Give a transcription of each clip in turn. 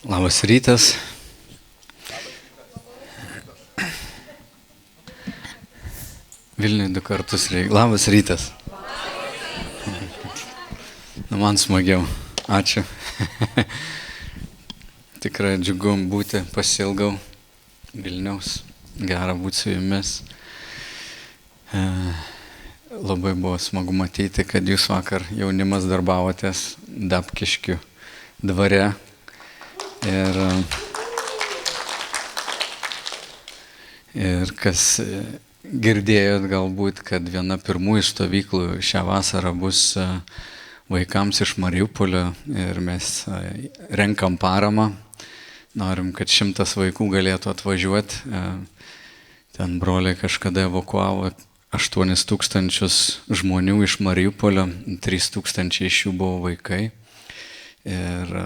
Labas rytas. Vilniui 2 kartus reikia. Labas rytas. Man smagiau. Ačiū. Tikrai džiugu būti, pasiilgau Vilniaus. Gera būti su jumis. Labai buvo smagu matyti, kad jūs vakar jaunimas darbavotės Dapkiškių dvare. Ir kas girdėjot galbūt, kad viena pirmųjų stovyklų šią vasarą bus vaikams iš Mariupolio ir mes renkam paramą. Norim, kad 100 vaikų galėtų atvažiuoti. Ten broliai kažkada evakuavo 8000 žmonių iš Mariupolio, 3000 iš jų buvo vaikai. Ir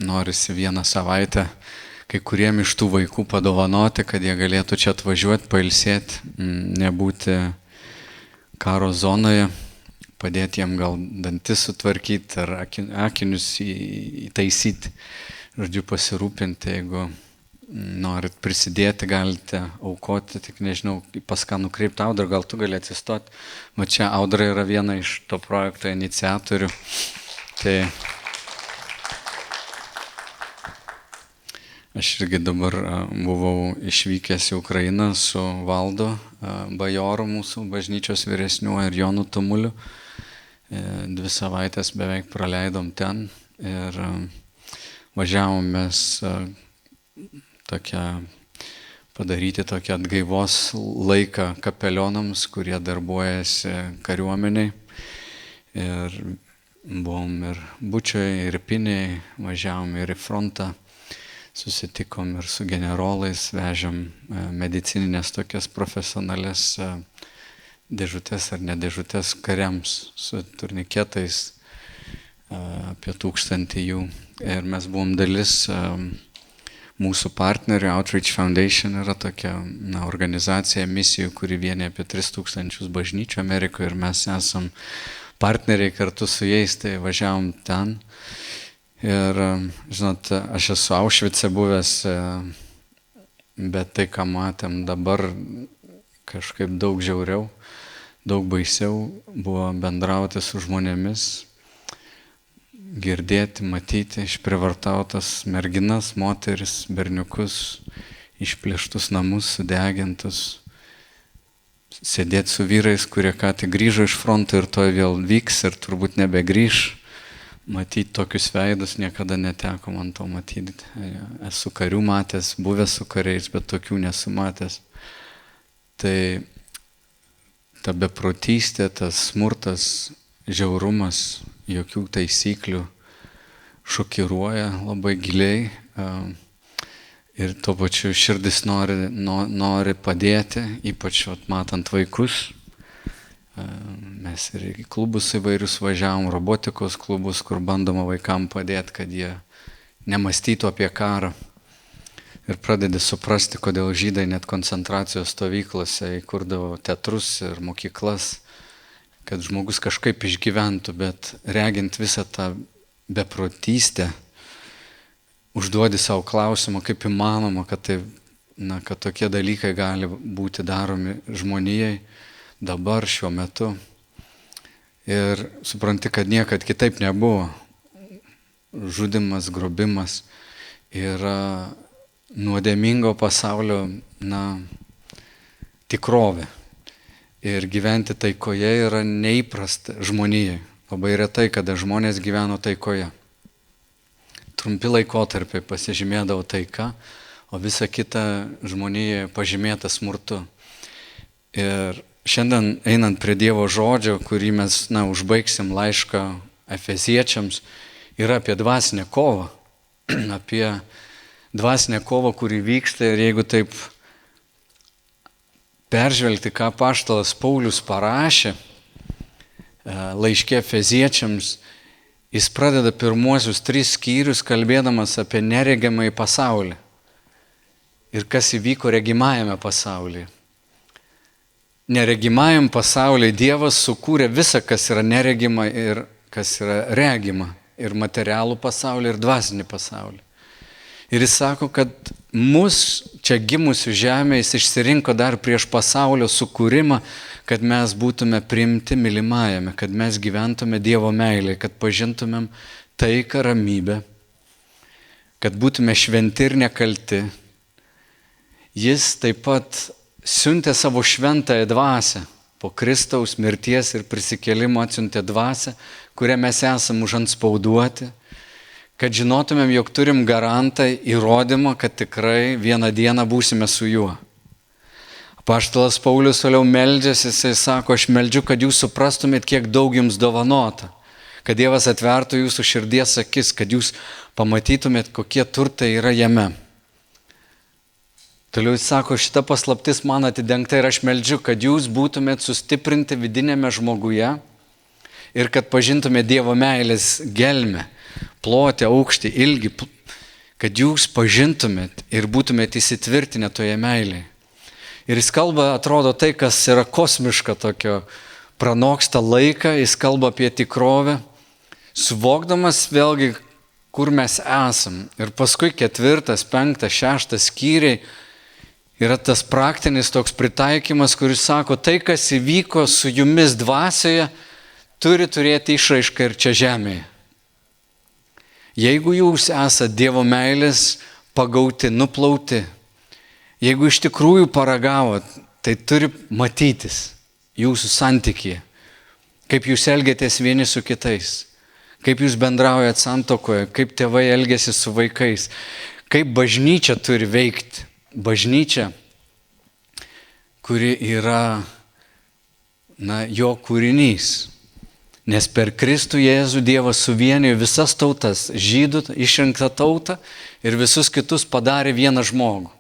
norisi vieną savaitę kai kuriem iš tų vaikų padovanoti, kad jie galėtų čia atvažiuoti, pailsėti, nebūti karo zonoje, padėti jiem gal dantis sutvarkyti ar akinius įtaisyti, žodžiu pasirūpinti. Jeigu norit prisidėti, galite aukoti, tik nežinau, pas ką nukreipti. Audra, gal tu gali atsistoti. Va čia Audra yra viena iš to projekto iniciatorių. Tai aš irgi dabar buvau išvykęs į Ukrainą su Valdo Bajoru, mūsų bažnyčios vyresniuoju, ir Jonu Tumuliu. 2 savaitės beveik praleidom ten ir važiavom mes padaryti tokią atgaivos laiką kapelionams, kurie darbuojasi kariuomeniai. Ir buvom ir Bučioje, ir Pinėje, važiavom ir į frontą. Susitikom ir su generolais, vežėm medicininės tokias profesionalias dėžutės ar nedėžutės kariams su turniketais, apie 1000 jų. Ir mes buvom dalis mūsų partnerių. Outreach Foundation yra tokia organizacija misijų, kuri vienija apie 3000 bažnyčių Amerikoje ir mes esam partneriai kartu su jais, tai važiavom ten. Ir, žinot, aš esu Aušvice buvęs, bet tai, ką matėm dabar, kažkaip daug žiauriau, daug baisiau buvo bendrauti su žmonėmis, girdėti, matyti išprievartautas merginas, moteris, berniukus, išplėštus namus, sudegintus, sėdėti su vyrais, kurie ką tik grįžo iš fronto ir to vėl vyks ir turbūt nebegrįž. Matyti tokius veidus niekada neteko man to matyti. Esu karių matęs, buvęs su kariais, bet tokių nesu matęs. Tai ta beprotystė, tas smurtas, žiaurumas, jokių taisyklių šokiruoja labai giliai. Ir tuo pačiu širdis nori padėti, ypač matant vaikus. Mes ir į klubus įvairius važiavom, robotikos klubus, kur bandoma vaikam padėti, kad jie nemastytų apie karą. Ir pradedi suprasti, kodėl žydai net koncentracijos stovyklose įkurdavo teatrus ir mokyklas, kad žmogus kažkaip išgyventų, bet regint visą tą beprotystę, užduodi savo klausimą, kaip įmanoma, kad tokie dalykai gali būti daromi žmonijai dabar, šiuo metu. Ir supranti, kad niekad kitaip nebuvo. Žudimas, grobimas yra nuodėmingo pasaulio tikrovė. Ir gyventi taikoje yra neįprasta žmonijai. Labai retai, kada žmonės gyveno taikoje. Trumpi laikotarpiai pasižymėdavo taika, o visa kita žmonijai pažymėta smurtu. Ir šiandien einant prie Dievo žodžio, kurį mes užbaigsim laišką Efeziečiams, yra apie dvasinę kovą. Apie dvasinę kovą, kuri vyksta. Ir jeigu taip peržvelgti, ką apaštalas Paulius parašė laiške Efeziečiams, jis pradeda pirmuosius 3 skyrius kalbėdamas apie neregiamąjį pasaulį ir kas įvyko regimajame pasaulyje. Neregimajam pasaulyje Dievas sukūrė visą, kas yra neregima ir kas yra regima. Ir materialų pasaulį, ir dvasinį pasaulį. Ir jis sako, kad mus čia gimusių žemė jis išsirinko dar prieš pasaulio sukūrimą, kad mes būtume priimti mylimajame, kad mes gyventume Dievo meilėje, kad pažintumėm taiką, ramybę, kad būtume šventi ir nekalti. Jis taip pat siuntė savo šventąją dvasią. Po Kristaus mirties ir prisikėlimo atsiuntė dvasią, kurią mes esam užantspauduoti, kad žinotumėm, jog turim garantą, įrodymą, kad tikrai vieną dieną būsime su juo. Apaštalas Paulius toliau meldžiasi, jisai sako, aš meldžiu, kad jūs suprastumėt, kiek daug jums dovanota, kad Dievas atvertų jūsų širdies akis, kad jūs pamatytumėt, kokie turtai yra jame. Toliau jis sako, šita paslaptis man atidengta ir aš meldžiu, kad jūs būtumėt sustiprinti vidinėme žmoguje ir kad pažintumėt Dievo meilės gelmę, plotį, aukštį, ilgį, kad jūs pažintumėt ir būtumėt įsitvirtinę toje meilėje. Ir jis kalba, atrodo, tai, kas yra kosmiška tokio, pranoksta laiką, jis kalba apie tikrovę, suvokdamas vėlgi, kur mes esam. Ir paskui 4, 5, 6 skyriai yra tas praktinis toks pritaikymas, kuris sako, tai, kas įvyko su jumis dvasioje, turi turėti išraišką ir čia žemėje. Jeigu jūs esate Dievo meilės pagauti, nuplauti, jeigu iš tikrųjų paragavot, tai turi matytis jūsų santykyje, kaip jūs elgiatės vieni su kitais, kaip jūs bendraujat santuokoje, kaip tėvai elgiasi su vaikais, kaip bažnyčia turi veikti. Bažnyčia, kuri yra jo kūrinys. Nes per Kristų Jėzų Dievas suvienijo visas tautas, žydų išrinktą tautą ir visus kitus padarė vieną žmogų.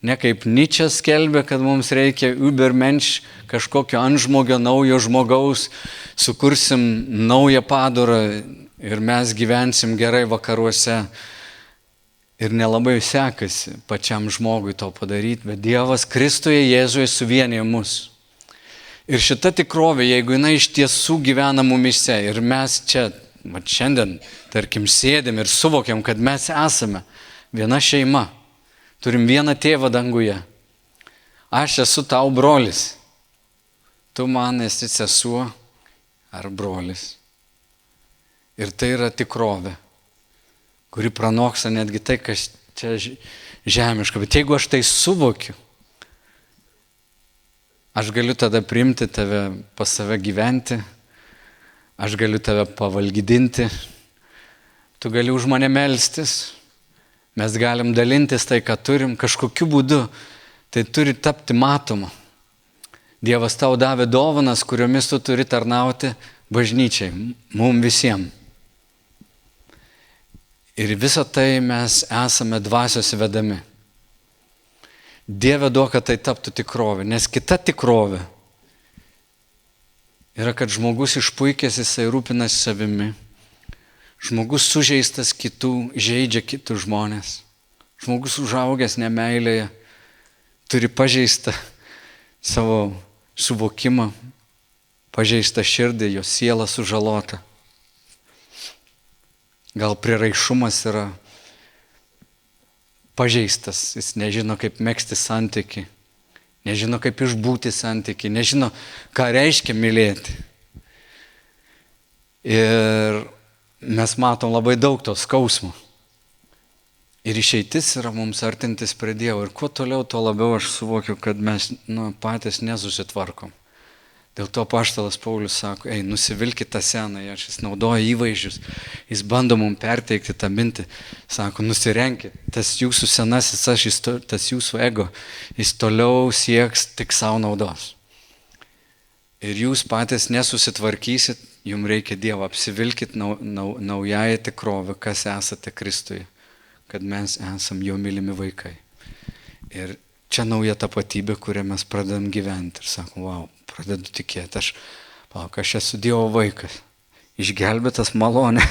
Ne kaip Nyčė skelbė, kad mums reikia übermensch, kažkokio antžmogio, naujo žmogaus, sukursim naują padorą ir mes gyvensim gerai vakaruose. Ir nelabai sekasi pačiam žmogui to padaryti, bet Dievas Kristuje Jėzuje suvienijo mus. Ir šita tikrovė, jeigu jinai iš tiesų gyvena mumise ir mes čia, šiandien, tarkim, sėdėm ir suvokiam, kad mes esame viena šeima, turim vieną tėvą danguje. Aš esu tau brolis, tu man esi sesuo ar brolis. Ir tai yra tikrovė, kuri pranoksta netgi tai, kas čia žemiška. Bet jeigu aš tai suvokiu, aš galiu tada priimti tave pas save gyventi, aš galiu tave pavalgydinti, tu gali už mane melstis, mes galim dalintis tai, ką turim, kažkokiu būdu tai turi tapti matoma. Dievas tau davė dovanas, kuriomis tu turi tarnauti bažnyčiai, mums visiems. Ir visą tai mes esame dvasios vedami. Dieve duok, kad tai taptų tikrovė, nes kita tikrovė yra, kad žmogus išpuikęs, jisai rūpinasi savimi. Žmogus sužeistas kitų, žaidžia kitus žmonės. Žmogus užaugęs nemeilėje turi pažeistą savo suvokimą, pažeistą širdį, jo siela sužalota. Gal prieraišumas yra pažeistas, jis nežino, kaip megzti santykį, nežino, kaip išbūti santykį, nežino, ką reiškia mylėti. Ir mes matom labai daug to skausmo. Ir išeitis yra mums artintis prie Dievo. Ir kuo toliau, tuo labiau aš suvokiu, kad mes patys nesusitvarkom. Dėl to apaštalas Paulius sako, nusivilkit tą senąją, jis naudoja įvaizdžius, jis bando mums perteikti tą mintį, sako, nusirenkit, tas jūsų senasis aš, tas jūsų ego, jis toliau sieks tik savo naudos. Ir jūs patys nesusitvarkysit, jums reikia Dievo, apsivilkit naująją tikrovę, kas esate Kristuje, kad mes esam jo mylimi vaikai. Ir čia nauja tapatybė, kurią mes pradedam gyventi ir sakom, wow, pradedu tikėti, aš esu Dievo vaikas, išgelbėtas malonė,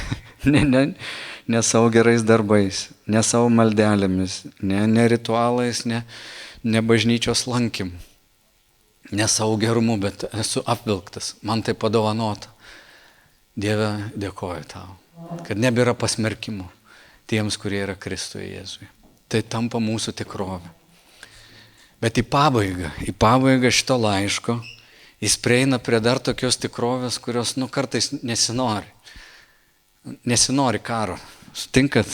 ne savo gerais darbais, ne savo maldelėmis, ne ritualais, ne bažnyčios lankymu, ne savo gerumu, bet esu apvilktas, man tai padovanota. Dieve, dėkoju tau, kad nebėra pasmerkimo, tiems, kurie yra Kristuje Jėzuje. Tai tampa mūsų tikrovė. Bet į pabaigą šito laiško jis prieina prie dar tokios tikrovės, kurios, kartais nesinori. Nesinori karo. Sutinkat?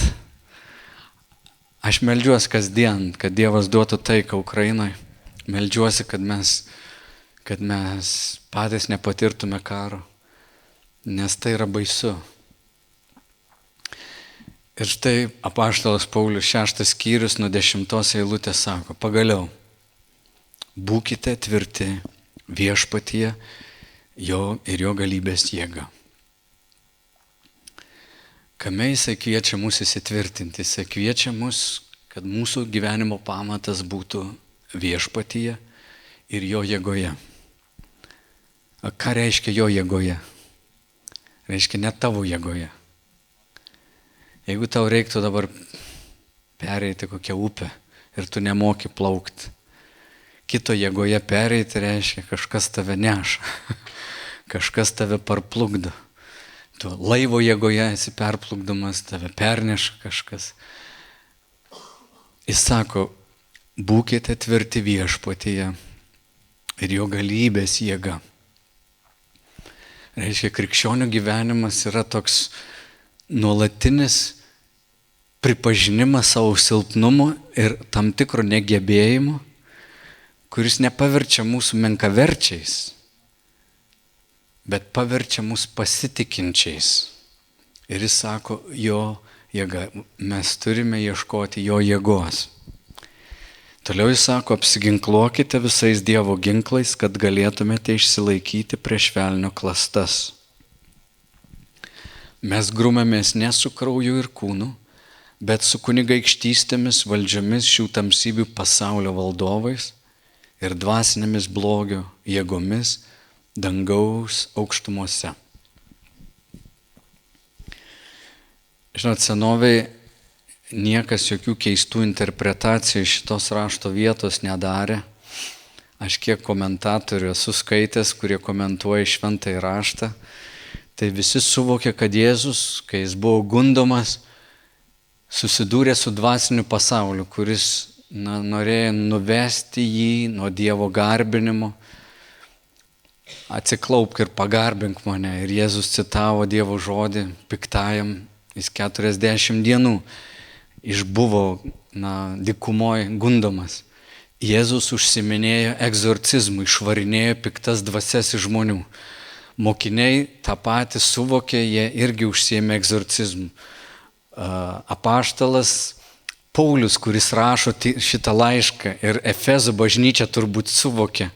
Aš meldžiuosi kasdien, kad Dievas duotų taiką Ukrainai. Meldžiuosi, kad mes patys nepatirtume karo. Nes tai yra baisu. Ir štai apaštalas Paulius 6 skyrius nuo 10 eilutės sako: pagaliau, būkite tvirti viešpatyje jo ir jo galybės jėga. Kame jisai kviečia mus įsitvirtinti? Jisai kviečia mus, kad mūsų gyvenimo pamatas būtų viešpatyje ir jo jėgoje. Ką reiškia jo jėgoje? Reiškia ne tavo jėgoje. Jeigu tau reiktų dabar pereiti kokią upę ir tu nemoki plaukti, kito jėgoje pereiti reiškia, kažkas tave neša, kažkas tave parplukdo. Tu laivo jėgoje esi perplukdomas, tave perneša kažkas. Jis sako, būkite tvirti viešpatyje ir jo galybės jėga. Reiškia, krikščionių gyvenimas yra toks nuolatinis pripažinimas savo silpnumo ir tam tikro negebėjimo, kuris nepaverčia mūsų menkaverčiais, bet paverčia mus pasitikinčiais. Ir jis sako, jo jėga, mes turime ieškoti jo jėgos. Toliau jis sako, apsiginkluokite visais Dievo ginklais, kad galėtumėte išsilaikyti prieš velnio klastas. Mes grumėmės ne su krauju ir kūnu, bet su kunigaikštystėmis, valdžiomis, šių tamsybių pasaulio valdovais ir dvasinėmis blogio jėgomis dangaus aukštumose. Žinot, senovėj niekas jokių keistų interpretacijų šitos rašto vietos nedarė. Aš kiek komentatorių esu skaitęs, kurie komentuoja šventąjį raštą, tai visi suvokė, kad Jėzus, kai jis buvo gundomas, susidūrė su dvasiniu pasauliu, kuris norėjo nuvesti jį nuo Dievo garbinimo. Atsiklaupk ir pagarbink mane. Ir Jėzus citavo Dievo žodį piktajam, jis 40 dienų išbuvo dykumoje gundomas. Jėzus užsiminėjo egzorcizmu, išvarinėjo piktas dvasias iš žmonių. Mokiniai tą patį suvokė, jie irgi užsiėmė egzorcizmu. Apaštalas Paulius, kuris rašo šitą laišką ir Efezo bažnyčia turbūt suvokė.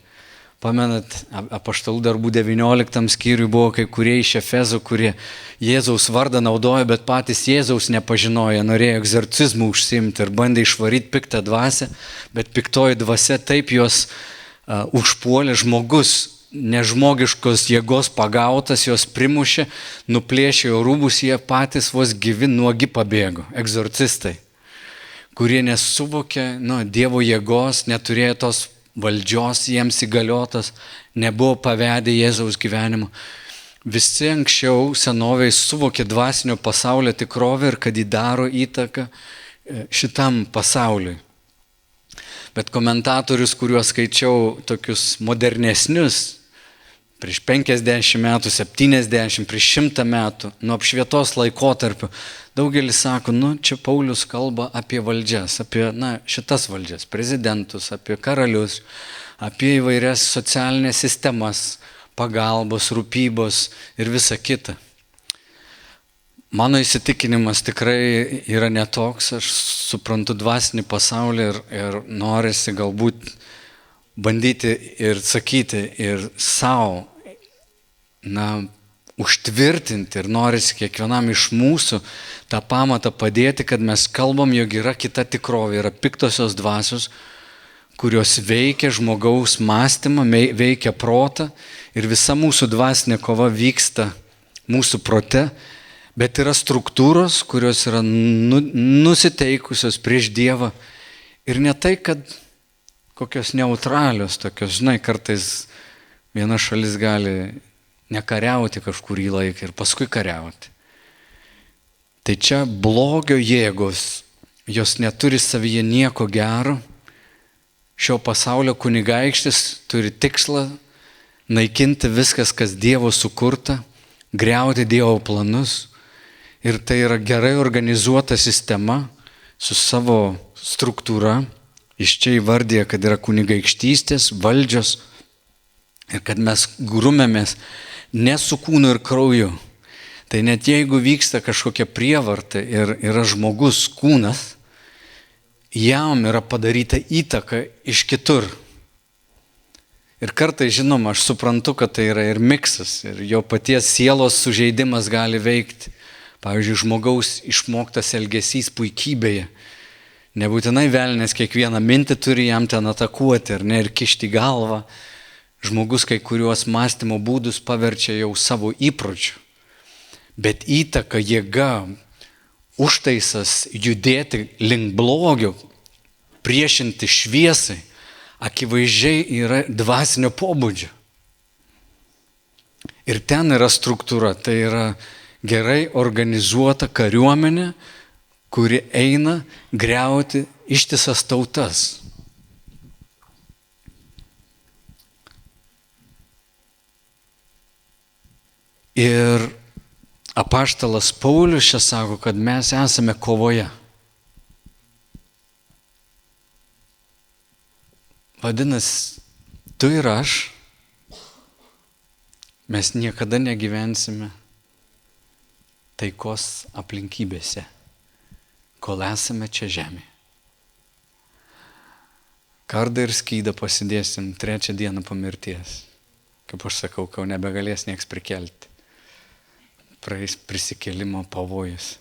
Pamenat, apaštalų darbų 19 skyriui buvo kai kurie iš Efezo, kurie Jėzaus vardą naudojo, bet patys Jėzaus nepažinojo, norėjo egzorcizmų užsiimti ir bandė išvaryti piktą dvasią, bet piktoji dvasia taip juos užpuolė, žmogus nežmogiškos jėgos pagautas, jos primušė, nuplėšė jo rūbus, jie patys vos gyvi nuogi pabėgo, egzorcistai, kurie nesuvokė Dievo jėgos, neturėjo tos valdžios jiems įgaliotas, nebuvo pavedę Jėzaus gyvenimo. Visi anksčiau senovėj suvokė dvasinio pasaulio tikrovę ir kad jį daro įtaką šitam pasauliui. Bet komentatorius, kuriuos skaičiau tokius modernesnius, prieš 50 metų, 70, prieš 100 metų, nuo apšvietos laikotarpio, daugelis sako, čia Paulius kalba apie valdžias, apie šitas valdžias, prezidentus, apie karalius, apie įvairias socialinės sistemas, pagalbos, rūpybos ir visa kita. Mano įsitikinimas tikrai yra netoks, aš suprantu dvasinį pasaulį ir norisi galbūt bandyti ir sakyti ir savo, užtvirtinti ir norisi kiekvienam iš mūsų tą pamatą padėti, kad mes kalbam, jog yra kita tikrovė, yra piktosios dvasios, kurios veikia žmogaus mąstymą, veikia protą ir visa mūsų dvasinė kova vyksta mūsų prote, bet yra struktūros, kurios yra nusiteikusios prieš Dievą ir ne tai, kad kokios neutralios, tokios, kartais viena šalis gali nekariauti kažkurį laiką ir paskui kariauti. Tai čia blogio jėgos, jos neturi savyje nieko gero. Šio pasaulio kunigaikštis turi tikslą naikinti viskas, kas Dievo sukurta, griauti Dievo planus. Ir tai yra gerai organizuota sistema su savo struktūra. Iš čia įvardyja, kad yra kunigaikštystės, valdžios ir kad mes grumėmės ne su kūnu ir krauju. Tai net jeigu vyksta kažkokia prievarta ir yra žmogus kūnas, jam yra padaryta įtaka iš kitur. Ir kartais, žinoma, aš suprantu, kad tai yra ir miksas, ir jo paties sielos sužeidimas gali veikti. Pavyzdžiui, žmogaus išmoktas elgesys puikybėje. Nebūtinai velnės kiekvieną mintį turi jam ten atakuoti ir kišti galvą. Žmogus kai kuriuos mąstymo būdus paverčia jau savo įpročiu. Bet įtaka, jėga, užtaisas judėti link blogio, priešinti šviesai, akivaizdžiai yra dvasinio pobūdžio. Ir ten yra struktūra, tai yra gerai organizuota kariuomenė, kuri eina griauti ištisas tautas. Ir apaštalas Paulius čia sako, kad mes esame kovoje. Vadinasi, tu ir aš, mes niekada negyvensime taikos aplinkybėse, kol esame čia žemėje. Kardą ir skydą pasidėsim 3 dieną po mirties. Kaip aš sakau, kol nebegalės nieks prikelti. Praeis prisikėlimo pavojus.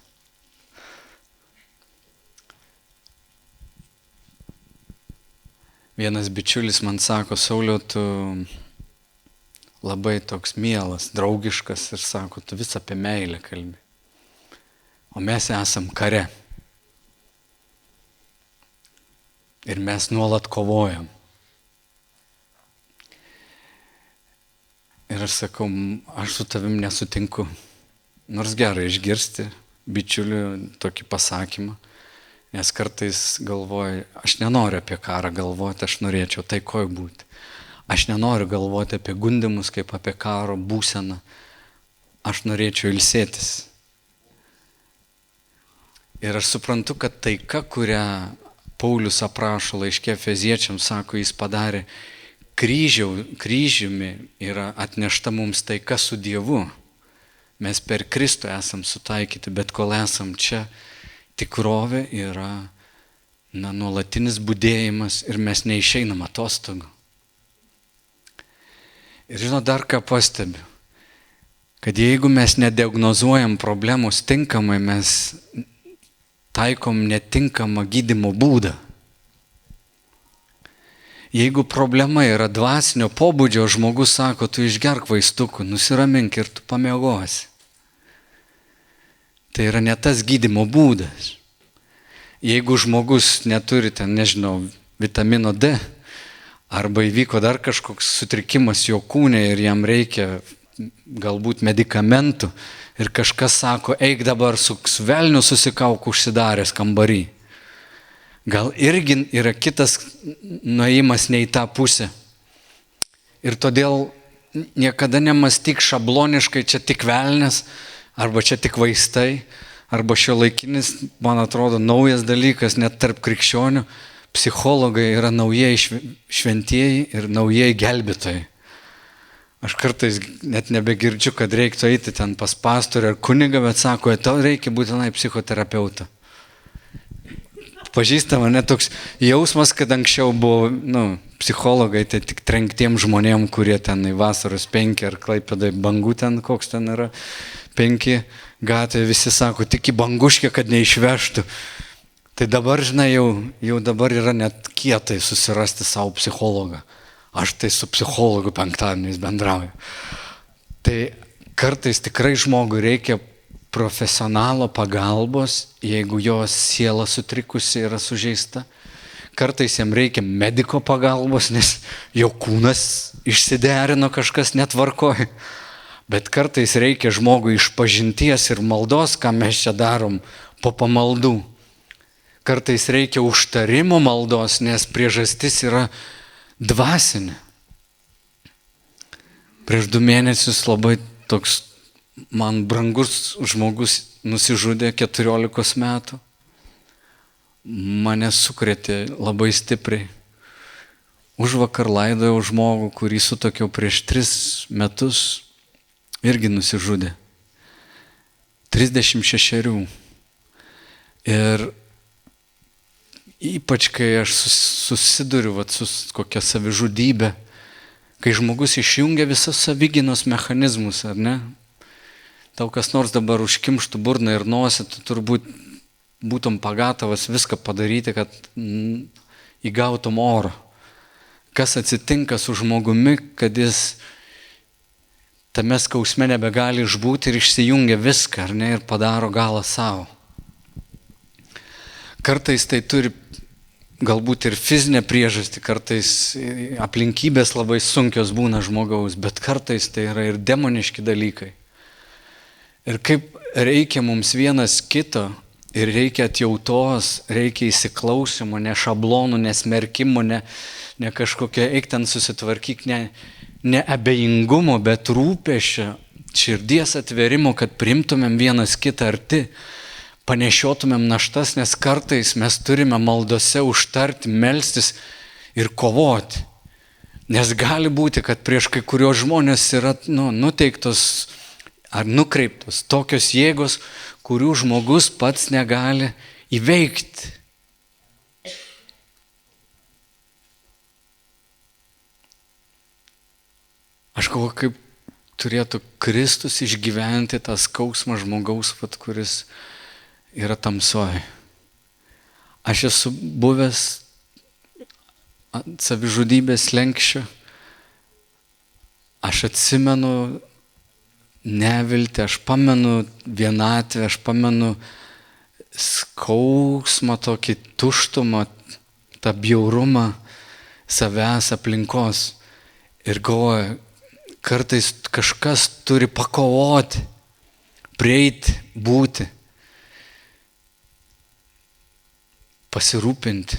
Vienas bičiulis man sako, Sauliau, tu labai toks mielas, draugiškas ir sako, tu vis apie meilę kalbi. O mes esam kare. Ir mes nuolat kovojam. Ir aš sakau, aš su tavim nesutinku. Nors gerai išgirsti bičiulių tokį pasakymą, nes kartais galvoju, aš nenoriu apie karą galvoti, aš norėčiau taikoje būti. Aš nenoriu galvoti apie gundymus kaip apie karo būseną. Aš norėčiau ilsėtis. Ir aš suprantu, kad taika, kurią Paulius aprašo laiške Efeziečiams, sako, jis padarė kryžiumi, yra atnešta mums taika su Dievu. Mes per Kristų esam sutaikyti, bet kol esam čia, tikrovė yra nuolatinis budėjimas ir mes neišeinam atostogų. Ir žinot, dar ką pastebiu, kad jeigu mes nediagnozuojam problemos tinkamai, mes taikom netinkamą gydymo būdą. Jeigu problema yra dvasinio pobūdžio, žmogus sako, tu išgerk vaistukų, nusiramink ir tu pamiegosi. Tai yra ne tas gydymo būdas. Jeigu žmogus neturi ten, nežinau, vitamino D, arba įvyko dar kažkoks sutrikimas jo kūne ir jam reikia galbūt medikamentų ir kažkas sako, eik dabar su velniu susikauk užsidaręs kambarį. Gal irgi yra kitas nuėjimas ne į tą pusę. Ir todėl niekada nemąstyk šabloniškai, čia tik velnias, arba čia tik vaistai, arba šiuolaikinis, man atrodo, naujas dalykas, net tarp krikščionių, psichologai yra naujieji šventieji ir naujieji gelbėtojai. Aš kartais net nebegirdžiu, kad reiktų eiti ten pas pastorių ar kunigą, bet sako, tau reikia būtinai psichoterapeutą. Pažįstama net toks jausmas, kad anksčiau buvo, psichologai, tai tik trenktiem žmonėm, kurie ten į Vasaros 5 ar Klaipėdai Bangų ten, koks ten yra 5 gatvė, visi sako, tik į Banguškę, kad neišvežtų. Tai dabar, žinai, jau dabar yra net kietai susirasti savo psichologą. Aš tai su psichologu penktadieniais bendrauju. Tai kartais tikrai žmogui reikia profesionalo pagalbos, jeigu jo siela sutrikusi yra sužeista. Kartais jam reikia mediko pagalbos, nes jo kūnas išsiderino, kažkas netvarkoja. Bet kartais reikia žmogui išpažinties ir maldos, ką mes čia darom po pamaldų. Kartais reikia užtarimo maldos, nes priežastis yra dvasinė. Prieš 2 mėnesius labai toks man brangus žmogus nusižudė 14 metų. Mane sukrėtė labai stipriai. Užvakar laidojau žmogų, kurį sutokiau prieš 3 metus, irgi nusižudė. 36. Ir ypač kai aš susiduriu su kokia savižudybė, kai žmogus išjungia visas savigynos mechanizmus, ar ne? Tau kas nors dabar užkimštų burną ir nosį, tu turbūt būtum pagatavas viską padaryti, kad įgautum oro. Kas atsitinka su žmogumi, kad jis tame skausme nebegali išbūti ir išsijungia viską, ar ne, ir padaro galą savo. Kartais tai turi galbūt ir fizinę priežastį, kartais aplinkybės labai sunkios būna žmogaus, bet kartais tai yra ir demoniški dalykai. Ir kaip reikia mums vienas kito, ir reikia atjautos, reikia įsiklausimo, ne šablonų, ne smerkimo, ne kažkokia eik ten susitvarkyk, ne abejingumo, bet rūpesčio, širdies atverimo, kad priimtumėm vienas kitą arti, panešiotumėm naštas, nes kartais mes turime maldose užtarti, melstis ir kovoti. Nes gali būti, kad prieš kai kurios žmonės yra nuteiktos ar nukreiptos tokios jėgos, kurių žmogus pats negali įveikti. Aš galvoju, kaip turėtų Kristus išgyventi tą skausmą žmogaus, kuris yra tamsoje. Aš esu buvęs savižudybės slenksčio. Aš atsimenu neviltį, aš pamenu vienatvę, aš pamenu skausmą, tokį tuštumą, tą bjaurumą savęs aplinkos. Ir galvoju, kartais kažkas turi pakovoti, prieiti, būti, pasirūpinti.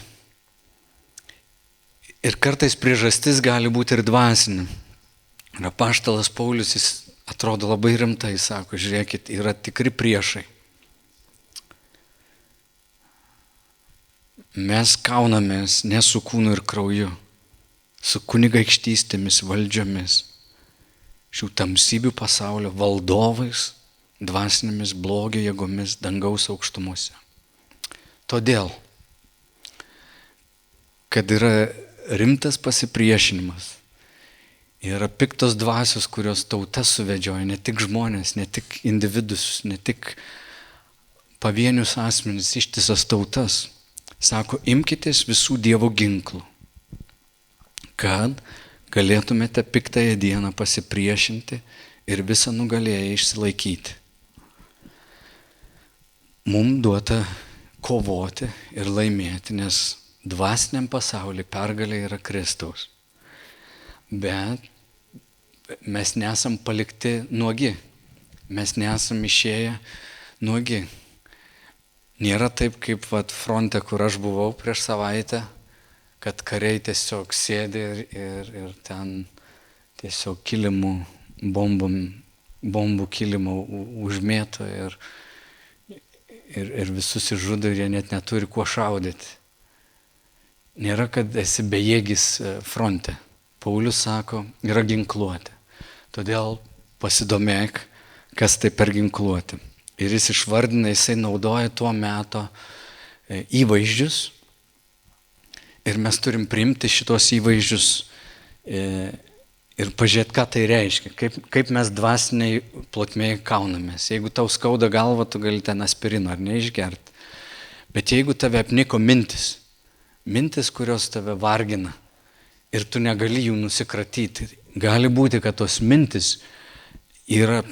Ir kartais priežastis gali būti ir dvasinė. Ir apaštalas Paulius, jis atrodo labai rimtai, sako, žiūrėkit, yra tikri priešai. Mes kaunamės ne su kūnu ir krauju, su kunigaikštystėmis, valdžiomis, šių tamsybių pasaulio valdovais, dvasinėmis blogio jėgomis dangaus aukštumose. Todėl, kad yra rimtas pasipriešinimas, yra piktos dvasios, kurios tautas suvedžioja, ne tik žmonės, ne tik individus, ne tik pavienius asmenis, ištisas tautas. Sako, imkitės visų Dievo ginklų, kad galėtumėte piktąją dieną pasipriešinti ir visą nugalėję išsilaikyti. Mums duota kovoti ir laimėti, nes dvasiniam pasaulyje pergalė yra Kristaus. Bet mes nesam palikti nuogi, mes nesam išėję nuogi. Nėra taip, kaip fronte, kur aš buvau prieš savaitę, kad kariai tiesiog sėdi ir ten tiesiog kilimų, bombų kilimų užmėto ir visus išžudo ir jie net neturi kuo šaudyti. Nėra, kad esi bejėgis fronte. Paulius sako, yra ginkluotė. Todėl pasidomėk, kas tai per ginkluotė. Ir jis išvardina, jisai naudoja tuo meto įvaizdžius. Ir mes turim priimti šitos įvaizdžius ir pažiūrėti, ką tai reiškia. Kaip mes dvasiniai plotmėje kaunamės. Jeigu tau skauda galva, tu gali ten aspirino ar neišgerti. Bet jeigu tave apniko mintis, kurios tave vargina, ir tu negali jų nusikratyti. Gali būti, kad tos mintis yra,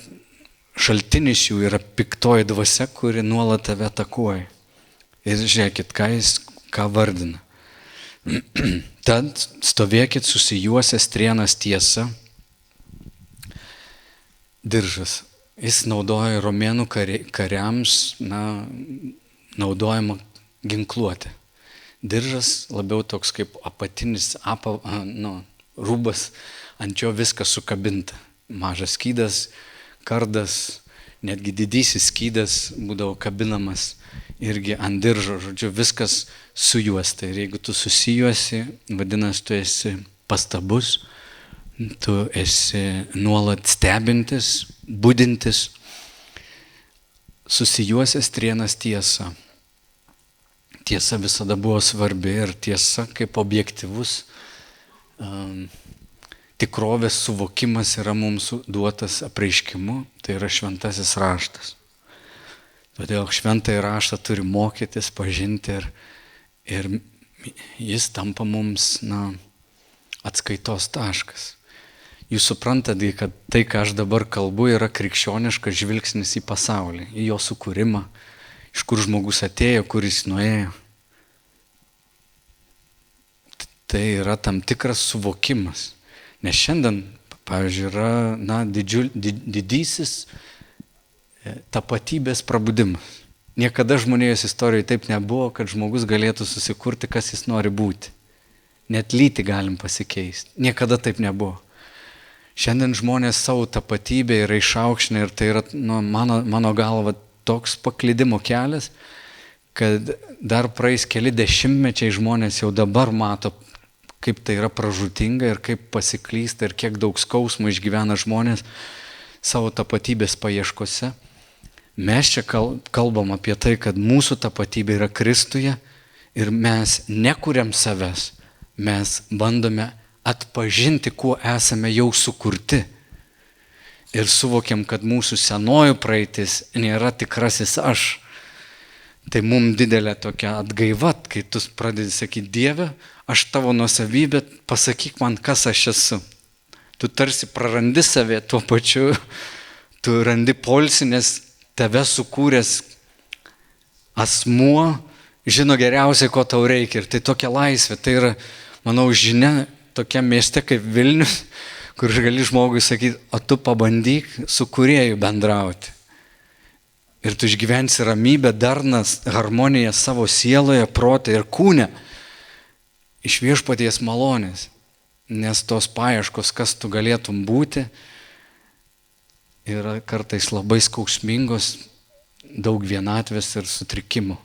šaltinis jų yra piktoji dvasia, kuri nuolat tave atakuoja. Ir žiūrėkit, ką vardina. Tad stovėkit susijuosę strėnas tiesa, diržas. Jis naudoja romėnų kariams, naudojama ginkluotė. Diržas labiau toks kaip apatinis rūbas, ant jo viskas sukabinta. Mažas skydas, kardas, netgi didysis skydas būdavo kabinamas irgi ant diržo, žodžiu, viskas sujuosta. Ir jeigu tu susijuosi, vadinasi, tu esi pastabus, tu esi nuolat stebintis, budintis, susijuosęs trienas tiesa. Tiesa visada buvo svarbi ir tiesa kaip objektyvus tikrovės suvokimas yra mums duotas apreiškimu, tai yra šventasis raštas. Todėl šventąjį raštą turi mokytis, pažinti ir jis tampa mums atskaitos taškas. Jūs suprantate, kad tai, ką aš dabar kalbu, yra krikščioniškas žvilgsnis į pasaulį, į jo sukūrimą, iš kur žmogus atėjo, kur jis nuėjo. Tai yra tam tikras suvokimas. Nes šiandien, pavyzdžiui, yra didysis tapatybės prabudimas. Niekada žmonijos istorijoje taip nebuvo, kad žmogus galėtų susikurti, kas jis nori būti. Net lytį galim pasikeisti. Niekada taip nebuvo. Šiandien žmonės savo tapatybę yra išaukštinę ir tai yra mano galva toks paklydimo kelias, kad dar praeis keli dešimtmečiai žmonės jau dabar mato, kaip tai yra pražūtinga ir kaip pasiklysta ir kiek daug skausmo išgyvena žmonės savo tapatybės paieškose. Mes čia kalbam apie tai, kad mūsų tapatybė yra Kristuje ir mes nekuriam savęs, mes bandome atpažinti, kuo esame jau sukurti. Ir suvokiam, kad mūsų senoji praeitis nėra tikrasis aš. Tai mums didelė tokia atgaiva, kai tu pradedi sakyti, Dieve, aš tavo nuosavybė, pasakyk man, kas aš esu. Tu tarsi prarandi save, tuo pačiu tu randi poilsį, nes tave sukūręs asmuo žino geriausiai, ko tau reikia. Ir tai tokia laisvė, tai yra, manau, žinia tokia mieste kaip Vilnius, kur gali žmogui sakyti, o tu pabandyk su kūrėju bendrauti. Ir tu išgyvensi ramybę, darnas, harmoniją savo sieloje, prote ir kūne iš viešpaties malonės. Nes tos paieškos, kas tu galėtum būti, yra kartais labai skausmingos, daug vienatvės ir sutrikimų.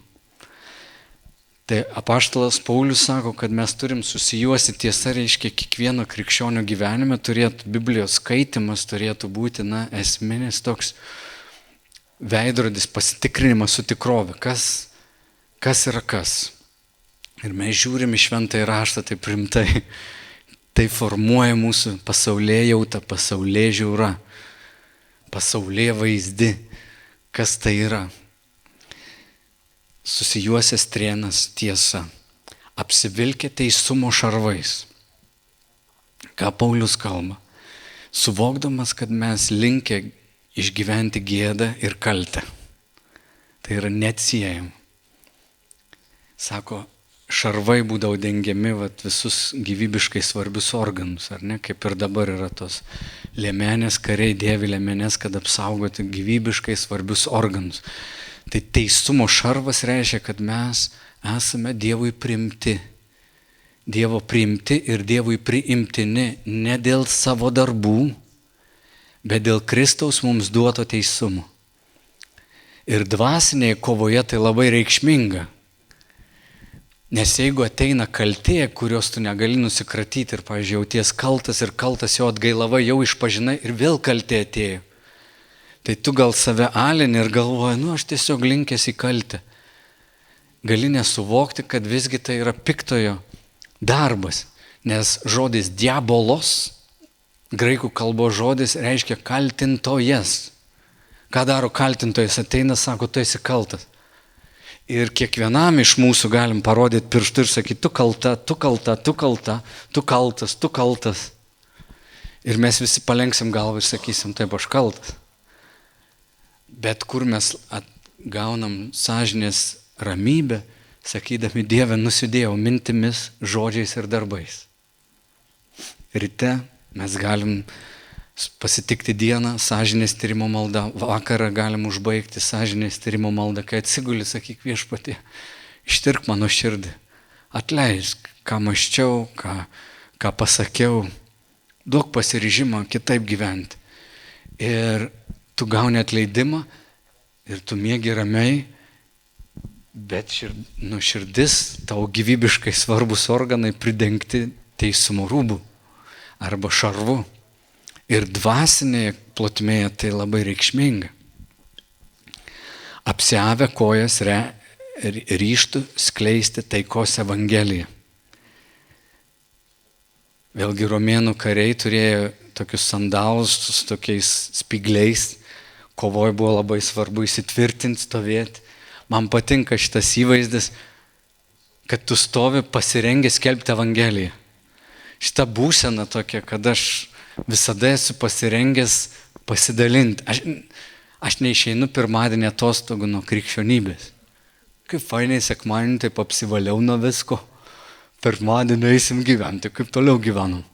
Tai apaštalas Paulius sako, kad mes turim susijuosti, tiesa reiškia kiekvieno krikščionio gyvenime, Biblijos skaitimas turėtų būti esminis toks veidrodis, pasitikrinimas su tikrove, kas yra kas. Ir mes žiūrim į šventąjį raštą taip rimtai, tai formuoja mūsų pasaulėjautą, pasaulėžiūrą, pasaulėvaizdi, kas tai yra. Susijuosęs trienas tiesa, apsivilkę teisumo šarvais. Ką Paulius kalba? Suvokdamas, kad mes linkę išgyventi gėdą ir kaltę. Tai yra neatsiejama. Sako, šarvai būdavo dengiami visus gyvybiškai svarbius organus, ar ne? Kaip ir dabar yra tos liemenės, kariai dėvi liemenės, kad apsaugoti gyvybiškai svarbius organus. Tai teisumo šarvas reiškia, kad mes esame Dievui priimti. Dievo priimti ir Dievui priimtini ne dėl savo darbų, bet dėl Kristaus mums duoto teisumo. Ir dvasinėje kovoje tai labai reikšminga. Nes jeigu ateina kaltė, kurios tu negali nusikratyti ir, pavyzdžiui, jauties kaltas, jo atgailavai, jau išpažinai ir vėl kaltė atėjo. Tai tu gal save alini ir galvoji, aš tiesiog linkęs į kaltę. Gali nesuvokti, kad visgi tai yra piktojo darbas, nes žodis diabolos, graikų kalbos žodis, reiškia kaltintojas. Ką daro kaltintojas? Ateina, sako, tu esi kaltas. Ir kiekvienam iš mūsų galim parodyti pirštu ir sakyti, tu kalta, tu kalta, tu kalta, tu kaltas, tu kaltas. Ir mes visi palenksim galvą ir sakysim, taip, aš kaltas. Bet kur mes gaunam sąžinės ramybę, sakydami, Dieve, nusidėjau mintimis, žodžiais ir darbais. Ryte mes galim pasitikti dieną, sąžinės tyrimo malda, vakarą galim užbaigti sąžinės tyrimo maldą, kai atsiguli, sakyk Viešpatie, ištirk mano širdį, atleisk, ką mąsčiau, ką pasakiau, duok pasiryžimą kitaip gyventi. Ir tu gauni atleidimą ir tu miegi ramiai, bet širdis, tavo gyvybiškai svarbus organai pridengti teisumo rūbų arba šarvu. Ir dvasinėje plotmėje tai labai reikšminga. Apsiavę kojas ryžtų skleisti taikos evangeliją. Vėlgi romėnų kariai turėjo tokius sandalus su tokiais spygliais. Kovoje buvo labai svarbu įsitvirtinti, stovėti. Man patinka šitas įvaizdis, kad tu stovi pasirengęs skelbti evangeliją. Šita būsena tokia, kad aš visada esu pasirengęs pasidalinti. Aš neišeinu pirmadienį atostogų nuo krikščionybės. Kaip fainai sekmadienį taip apsivaliau nuo visko. Pirmadienį eisim gyventi, kaip toliau gyvenam.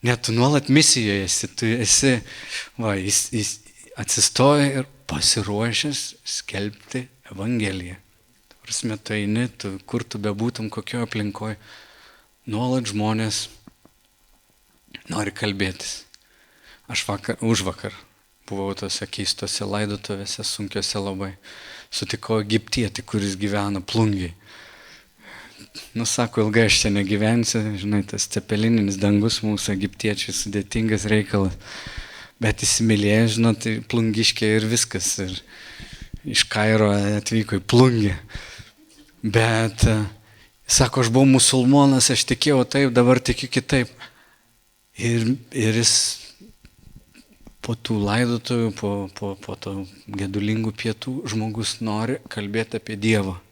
Net tu nuolat misijoje esi, tu esi, atsistoji ir pasiruošęs skelbti evangeliją. Prasme, tu eini, kur tu bebūtum, kokioje aplinkoje, nuolat žmonės nori kalbėtis. Aš užvakar buvau tose keistose laidotuvėse, sunkiose labai. Sutikau egiptietį, kuris gyveno Plungėje. Sako, ilgai aš čia negyvensiu, žinai, tas cepelininis dangus mūsų egiptiečiai sudėtingas reikalas. Bet įsimylėjo, žinot, plungiškė ir viskas. Ir iš Kairo atvyko į Plungę. Bet, sako, aš buvau musulmonas, aš tikėjau taip, dabar tikiu kitaip. Ir jis po tų laidotuvių, po to gedulingų pietų žmogus nori kalbėti apie Dievą.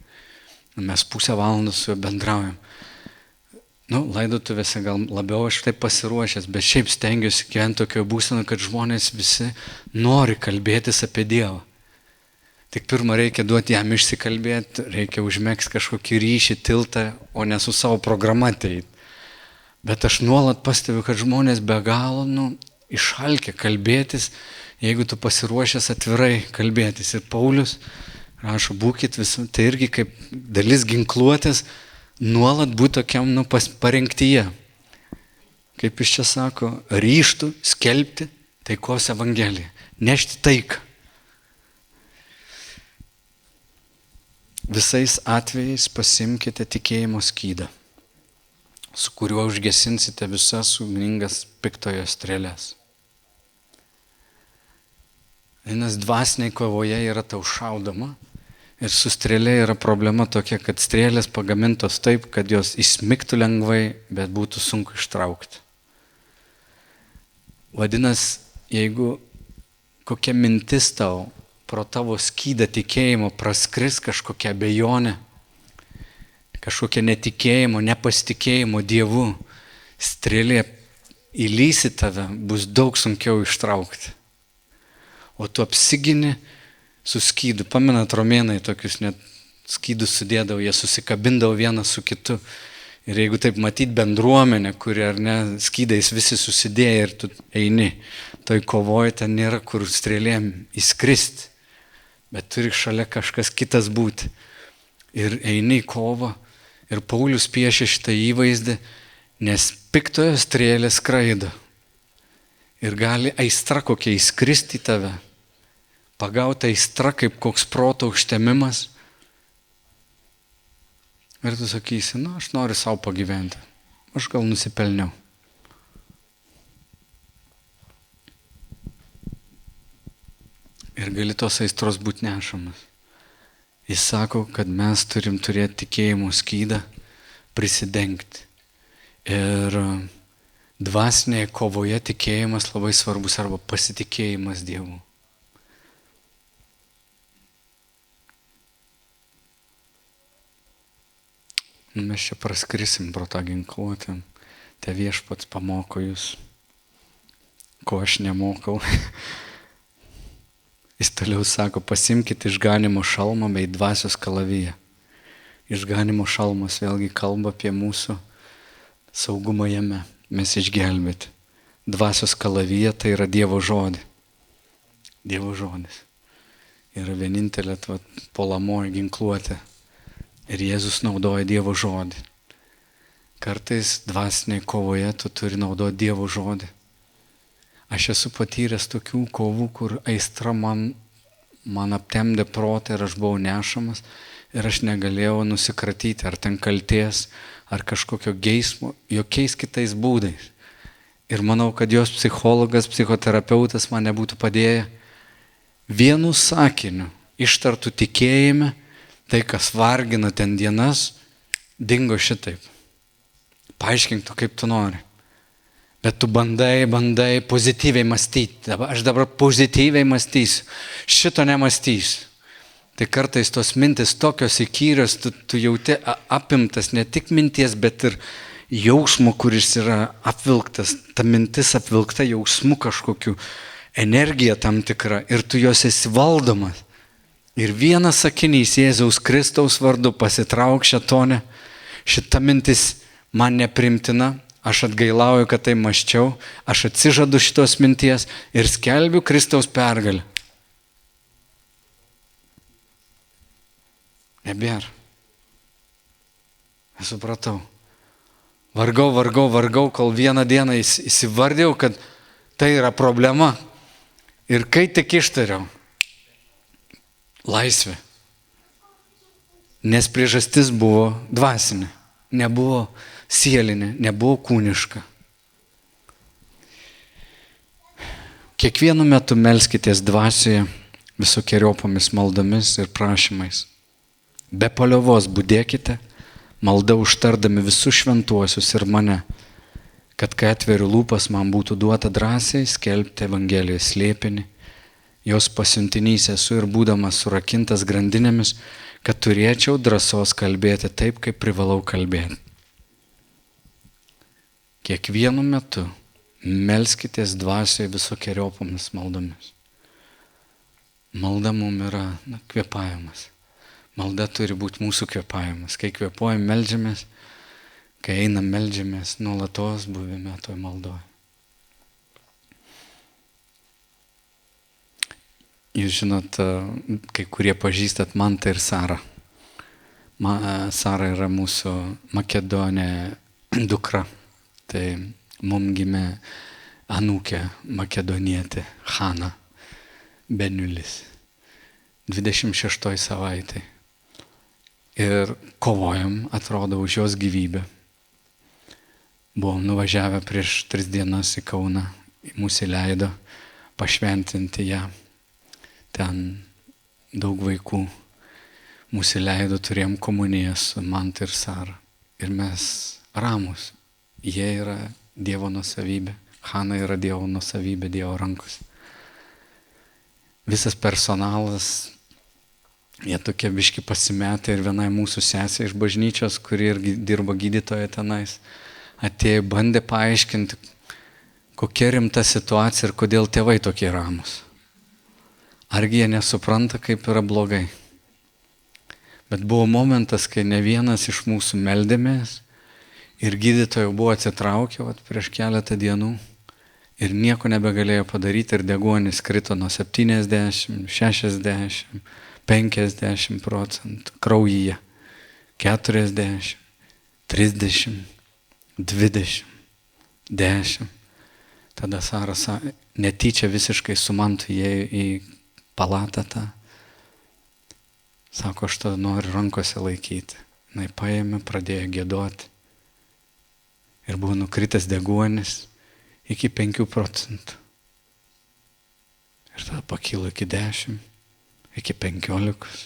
Mes pusę valandos su juo bendraujam. Laidotuvėse gal labiau aš taip pasiruošęs, bet šiaip stengiuosi gyventi tokio būseno, kad žmonės visi nori kalbėtis apie Dievą. Tik pirmą reikia duoti jam išsikalbėti, reikia užmegzti kažkokį ryšį, tiltą, o ne su savo programa ateiti. Bet aš nuolat pastebiu, kad žmonės be galo išalkę kalbėtis, jeigu tu pasiruošęs atvirai kalbėtis. Ir Paulius rašo, būkit visų, tai irgi kaip dalis ginkluotės, nuolat būti tokiam parengtyje. Kaip jis čia sako, ryžtų skelbti taikos evangeliją, nešti taiką. Visais atvejais pasimkite tikėjimo skydą, su kuriuo užgesinsite visas ugningas piktojo strėles. Nes dvasiniai kovoje yra tau šaudoma. Ir su strėlė yra problema tokia, kad strėlės pagamintos taip, kad jos įsmigtų lengvai, bet būtų sunku ištraukti. Vadinasi, jeigu kokia mintis tau pro tavo skydą tikėjimo praskris kažkokia abejonė, kažkokia netikėjimo, nepasitikėjimo Dievu, strėlė įlys į tave, bus daug sunkiau ištraukti. O tu apsigini su skydu. Pamenat, romėnai tokius net skydus sudėdavo, jie susikabindavo vienas su kitu. Ir jeigu taip matyt bendruomenę, kuri ar ne, skydais visi susidėję ir tu eini, toj kovoje ten nėra kur strėlėm įskristi, bet turi šalia kažkas kitas būti. Ir eini į kovą ir Paulius piešia šitą įvaizdį, nes piktojo strėlė skraido. Ir gali aistra kokia įskristi į tave. Pagauta aistra kaip koks proto užtemimas. Ir tu sakysi, aš noriu savo pagyventi. Aš gal nusipelniau. Ir gali tos aistros būti nešamas. Jis sako, kad mes turim turėti tikėjimo skydą, prisidengti. Ir dvasinėje kovoje tikėjimas labai svarbus arba pasitikėjimas Dievu. Mes čia praskrisim pro tą ginkluotę. Te Viešpats pamoko jūs, ko aš nemokau. Jis toliau sako, pasimkite išganimo šalmą bei dvasios kalaviją. Išganimo šalmas vėlgi kalba apie mūsų saugumą jame. Mes išgelbėti. dvasios kalaviją, tai yra Dievo žodį. Dievo žodis. Yra vienintelė puolamoji ginkluotė. Ir Jėzus naudoja Dievo žodį. Kartais dvasiniai kovoje tu turi naudoti Dievo žodį. Aš esu patyręs tokių kovų, kur aistra man aptemdė protą ir aš buvau nešamas ir aš negalėjau nusikratyti ar ten kalties, ar kažkokio geismo, jokiais kitais būdais. Ir manau, kad jos psichologas, psichoterapeutas man nebūtų padėję. Vienu sakiniu ištartų tikėjime, tai kas vargina ten dienas, dingo šitaip. Paaiškink tu, kaip tu nori. Bet tu bandai pozityviai mąstyti. Aš dabar pozityviai mąstysiu. Šito nemąstysiu. Tai kartais tos mintis tokios įkyrios, tu jauti apimtas ne tik minties, bet ir jausmo, kuris yra apvilktas. Ta mintis apvilkta jausmu kažkokiu, energija tam tikra. Ir tu jos esi valdomas. Ir vienas sakinys Jėzaus Kristaus vardu pasitrauk šėtone. Šita mintis man neprimtina. Aš atgailauju, kad tai mąsčiau, aš atsižadu šitos minties ir skelbiu Kristaus pergalę. Nebėra. Aš supratau. Vargau, kol vieną dieną įsivardėjau, kad tai yra problema. Ir kai tik ištariau, laisvė. Nes priežastis buvo dvasinė, nebuvo sielinė, nebuvo kūniška. Kiekvienu metu melskitės dvasioje visokiojopomis maldomis ir prašymais. Be paliovos budėkite, malda užtardami visus šventuosius ir mane, kad kai atveriu lūpas man būtų duota drąsiai skelbti Evangelijos slėpinį, jos pasiuntinys esu ir būdamas surakintas grandinėmis, kad turėčiau drąsos kalbėti taip, kaip privalau kalbėti. Kiekvienu metu melskitės dvasioje visokiojopomis maldomis. Malda mum yra kvėpavimas. Malda turi būti mūsų kvėpavimas. Kai kvėpuojam, meldžiamės, kai einam, meldžiamės, nuolatos buvime toj maldoj. Jūs žinot, kai kurie pažįstat Mantą ir Sarą. Sara yra mūsų Makedonė dukra. Tai mums gimė anūkė makedonietė Hana Beniulis 26 savaitė. Ir kovojom, atrodo, už jos gyvybę. Buvom nuvažiavę prieš 3 dienas į Kauną, mūsų leido pašventinti ją. Ten daug vaikų mūsų leido, turėjom komuniją su Manta ir Sara. Ir mes ramus. Jie yra Dievo nuosavybė, Hana yra Dievo nuosavybė, Dievo rankos. Visas personalas, jie tokie biški pasimetę ir vienai mūsų sesė iš bažnyčios, kuri irgi dirba gydytoja tenais, atėjo, bandė paaiškinti, kokia rimta situacija ir kodėl tėvai tokie ramus. Argi jie nesupranta, kaip yra blogai. Bet buvo momentas, kai ne vienas iš mūsų meldėmės, ir gydytojai buvo atsitraukę prieš keletą dienų ir nieko nebegalėjo padaryti ir deguonis krito nuo 70, 60, 50% kraujyje, 40, 30, 20, 10. Tada Sara netyčia visiškai su Mantu įėjo į palatą tą. Sako, aš to noriu rankose laikyti. Jis paėmė, pradėjo giedoti. Ir buvo nukritęs deguonis iki 5%. Ir tada pakilo iki 10, iki 15,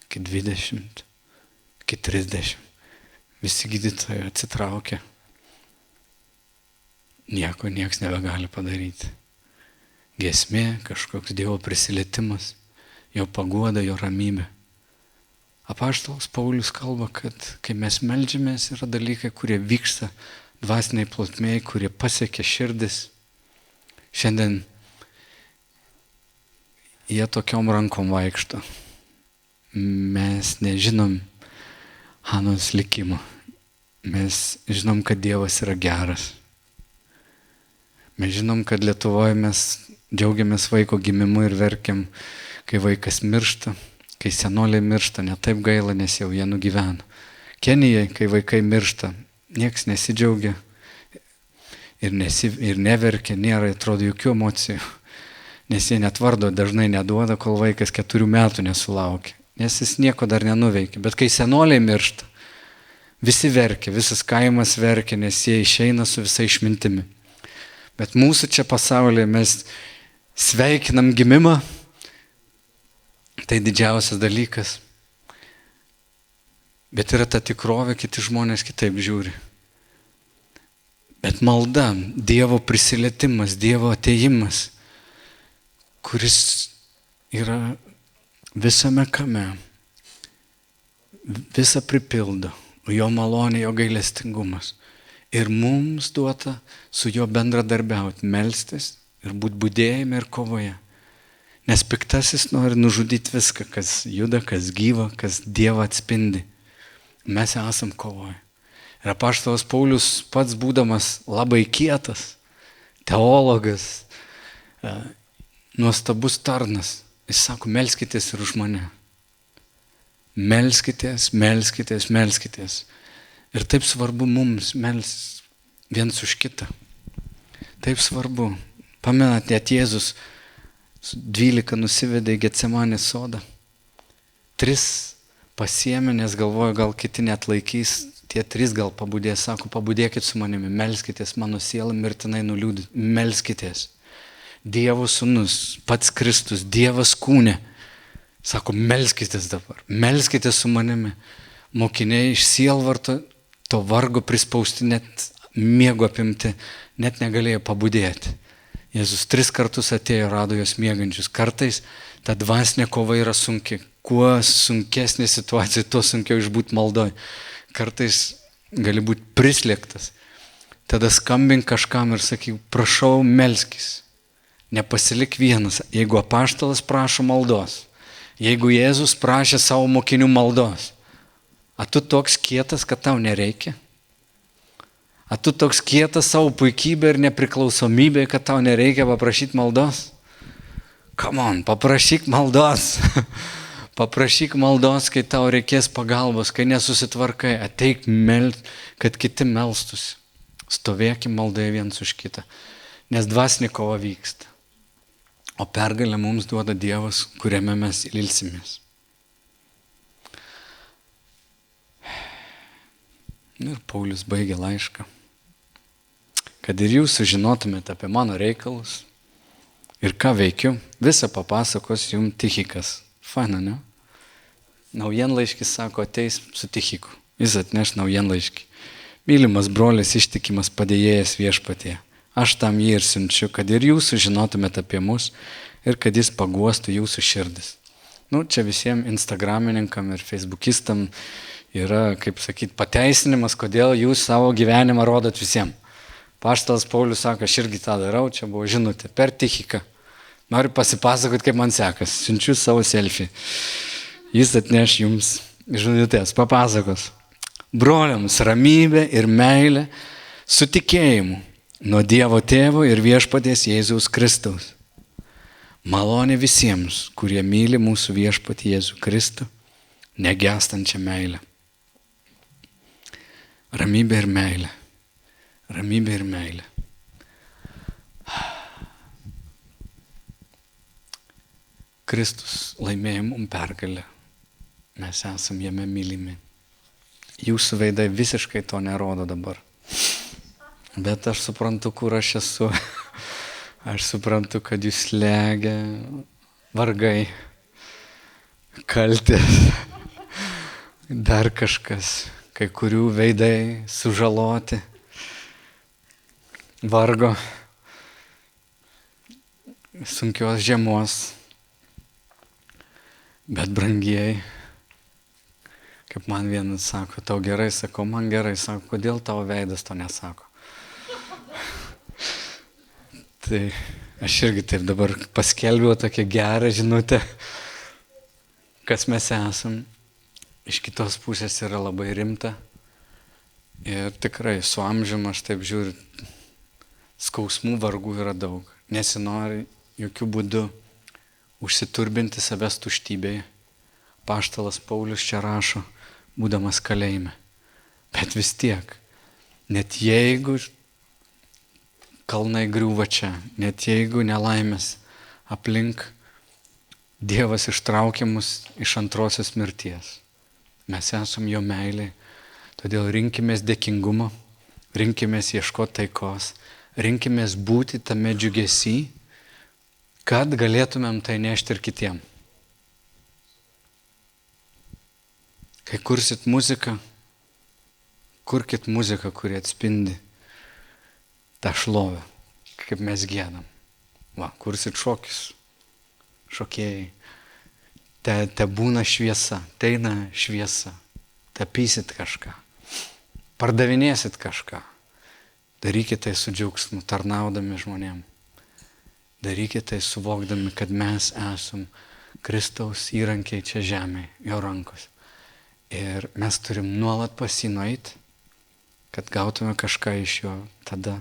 iki 20, iki 30. Visi gydytojai atsitraukė. Nieks nebegali padaryti. Giesmė, kažkoks Dievo prisilietimas, jo paguoda, jo ramybė. Apaštalas Paulius kalba, kad kai mes meldžiamės, yra dalykai, kurie vyksta dvasiniai plotmėj, kurie pasiekia širdis. Šiandien jie tokiom rankom vaikšto. Mes nežinom Hanos likimo. Mes žinom, kad Dievas yra geras. Mes žinom, kad Lietuvoje mes džiaugiamės vaiko gimimu ir verkiam, kai vaikas miršta, kai senoliai miršta, ne taip gaila, nes jau jie nugyvena. Kenijai, kai vaikai miršta, nieks nesidžiaugia ir neverkia, nėra, atrodo, jokių emocijų. Nes jie net vardo dažnai neduoda, kol vaikas 4 metų nesulaukia. Nes jis nieko dar nenuveikia. Bet kai senoliai miršta, visi verkia, visas kaimas verkia, nes jie išeina su visa išmintimi. Bet mūsų čia pasaulyje mes sveikinam gimimą, tai didžiausias dalykas. Bet yra ta tikrovė, kiti žmonės kitaip žiūri. Bet malda, Dievo prisilietimas, Dievo atėjimas, kuris yra visame kame, visą pripildo, jo malonė, jo gailestingumas. Ir mums duota su juo bendradarbiauti, melstis ir būti budėjime ir kovoje. Nes piktasis nori nužudyti viską, kas juda, kas gyva, kas Dievą atspindi. Mes esam kovoje. Ir apaštalas Paulius pats būdamas labai kietas, teologas, nuostabus tarnas, jis sako, melskitės ir už mane. Melskitės, melskitės, melskitės. Ir taip svarbu mums melstis viens už kitą. Taip svarbu. Pamenat, net Jėzus su 12 nusivedė į Getsemanės sodą. 3 pasiėmė, nes galvojo, gal kiti net laikys, tie 3 gal pabudės, sako, pabudėkit su manimi, melskitės, mano siela mirtinai nuliūdė, melskitės. Dievo sūnus, pats Kristus, Dievas kūne, sako, melskitės dabar, melskitės su manimi. Mokiniai iš sielvarto, to vargo prispausti, net miego apimti, net negalėjo pabudėti. Jėzus 3 kartus atėjo, rado jos miegančius. Kartais ta dvasinė kova yra sunki. Kuo sunkesnė situacija, tuo sunkiau išbūti maldoj. Kartais gali būti prislėgtas. Tada skambink kažkam ir sakyk, prašau, melskis. Nepasilik vienas. Jeigu apaštalas prašo maldos, jeigu Jėzus prašė savo mokinių maldos, a tu toks kietas, kad tau nereikia? A tu toks kietas savo puikybė ir nepriklausomybė, kad tau nereikia paprašyti maldos? Come on, paprašyk maldos. Paprašyk maldos, kai tau reikės pagalbos, kai nesusitvarkai, ateik kad kiti melstųsi. Stovėkim maldoje viens už kitą, nes dvasinė kova vyksta. O pergalę mums duoda Dievas, kuriame mes ilsimės. Ir Paulius baigė laišką. Kad ir jūs sužinotumėte apie mano reikalus ir ką veikiu, visą papasakos jums Tichikas. Faina, ne? Naujienlaiškis sako, ateis su Tichiku. Jis atneš naujienlaiškį. Mylimas brolis, ištikimas padėjėjas viešpatie. Aš tam jį ir siunčiu, kad ir jūs sužinotumėte apie mus ir kad jis paguostų jūsų širdis. Čia visiems instagramininkam ir facebookistam yra, kaip sakyti, pateisinimas, kodėl jūs savo gyvenimą rodot visiems. Apaštalas Paulius sako, aš irgi tą darau, čia buvo žinutė per Tichiką. Noriu pasipasakoti, kaip man sekas. Siunčiu savo selfie. Jis atneš jums žinutės, papasakos. Broliams ramybė ir meilė su tikėjimu nuo Dievo Tėvo ir viešpaties Jėzaus Kristaus. Malonė visiems, kurie myli mūsų viešpatį Jėzų Kristų, negęstančią meilę. Ramybė ir meilė. Ramybė ir meilė. Kristus laimėjo mums pergalę. Mes esam jame mylimi. Jūsų veidai visiškai to nerodo dabar. Bet aš suprantu, kur aš esu. Aš suprantu, kad jūs slegia vargai, kaltės, dar kažkas, kai kurių veidai sužaloti, vargo, sunkios žiemos. Bet brangieji, kaip man vienas sako, tau gerai, sakau, man gerai, sako, kodėl tavo veidas to nesako? Tai aš irgi taip dabar paskelbiau tokią gerą žinutę, kas mes esam. Iš kitos pusės yra labai rimta. Ir tikrai su amžiumi aš taip žiūriu, skausmų, vargų yra daug. Nesinori jokių būdų užsiturbinti savęs tuštybėje. Apaštalas Paulius čia rašo, būdamas kalėjime. Bet vis tiek, net jeigu kalnai griūva čia, net jeigu nelaimės aplink, Dievas ištraukė mus iš antrosios mirties. Mes esam jo meiliai, todėl rinkimės dėkingumo, rinkimės ieškoti taikos, rinkimės būti tame džiugesy, kad galėtumėm tai nešti ir kitiem. Kai kursit muziką, kurkit muziką, kuri atspindi tą šlovę, kaip mes giedam. Va, kursit šokius, šokėjai, te būna šviesa, teina šviesa, tapysit kažką, pardavinėsit kažką. Darykit tai su džiaugsmu, tarnaudami žmonėm. Darykit tai suvokdami, kad mes esam Kristaus įrankiai čia žemėje, jo rankos. Ir mes turim nuolat pasinueit, kad gautume kažką iš jo, tada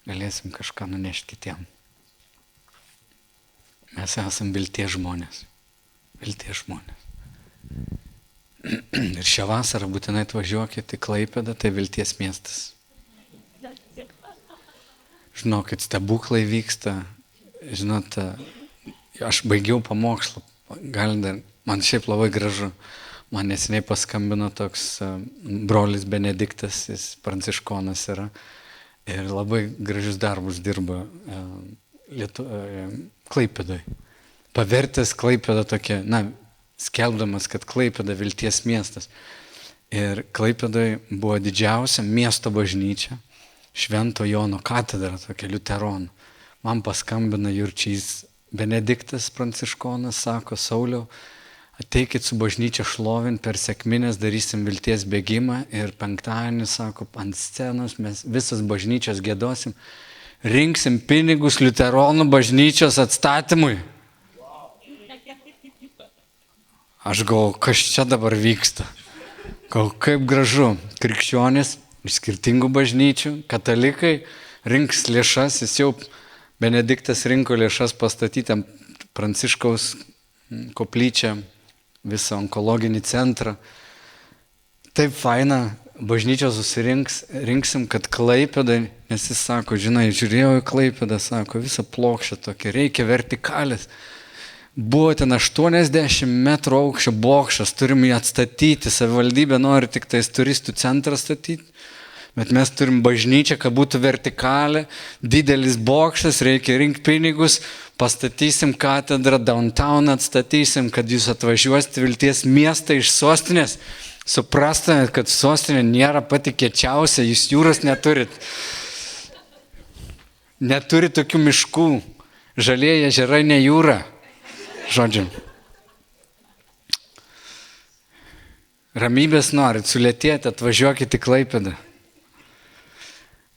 galėsim kažką nunešti kitiem. Mes esam vilties žmonės. Vilties žmonės. Ir šią vasarą būtinai atvažiuokit į Klaipėdą, tai vilties miestas. Žinokit, stebuklai vyksta. Žinot, aš baigiau pamokslą. Man šiaip labai gražu. Man neseniai paskambino toks brolis Benediktas, jis pranciškonas yra. Ir labai gražius darbus dirba Klaipėdoj. Pavertęs Klaipėdą tokia, skelbdamas, kad Klaipėda vilties miestas. Ir Klaipėdoj buvo didžiausia miesto bažnyčia, Švento Jono katedra, tokia liuteronų. Man paskambina Jurčys Benediktas pranciškonas, sako, Sauliau, ateikit su bažnyčia šlovint, per sekmines darysim vilties bėgimą ir penktadienį, sako, ant scenos mes visas bažnyčios giedosim, rinksim pinigus liuteronų bažnyčios atstatymui. Aš galvoju, kas čia dabar vyksta? Galvoju, kaip gražu. Krikščionys iš skirtingų bažnyčių, katalikai rinks lėšas, jis jau Benediktas rinko lėšas pastatyti Pranciškaus koplyčią, visą onkologinį centrą. Taip faina, bažnyčia rinksim, kad Klaipėdai, nes jis sako, žinai, žiūrėjau į Klaipėdą, sako, visą plokščią tokia, reikia vertikalės. Buvo ten 80 metrų aukščio bokštas, turim jį atstatyti, savivaldybė nori tik tais turistų centrą statyti, bet mes turim bažnyčią, kad būtų vertikalė, didelis bokštas, reikia rinkti pinigus, pastatysim katedrą, downtown atstatysim, kad jūs atvažiuosite vilties miestą iš sostinės, suprastumėt, kad sostinė nėra pati kiečiausia, jūs jūros neturit. Neturit tokių miškų, žalieji ežerai ne jūra. Žodžiu. Ramybės norit, sulėtėti, atvažiuokit į Klaipėdą.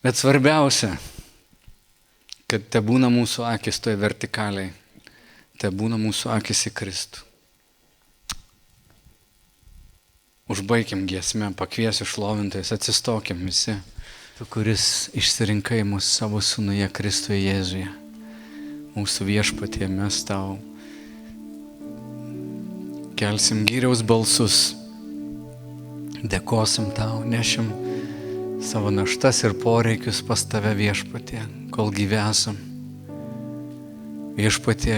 Bet svarbiausia, kad te būna mūsų akis toje vertikaliai, te būna mūsų akis į Kristų. Užbaikim giesmę, pakviesiu šlovintojus, atsistokim visi. Tu, kuris išsirinkai mūsų savo sūnuje Kristuje Jėzuje, mūsų viešpatie, mes tau kelsim gyriaus balsus, dėkosim tau, nešim savo naštas ir poreikius pas tave viešpatie, kol gyvi esam. Viešpatie,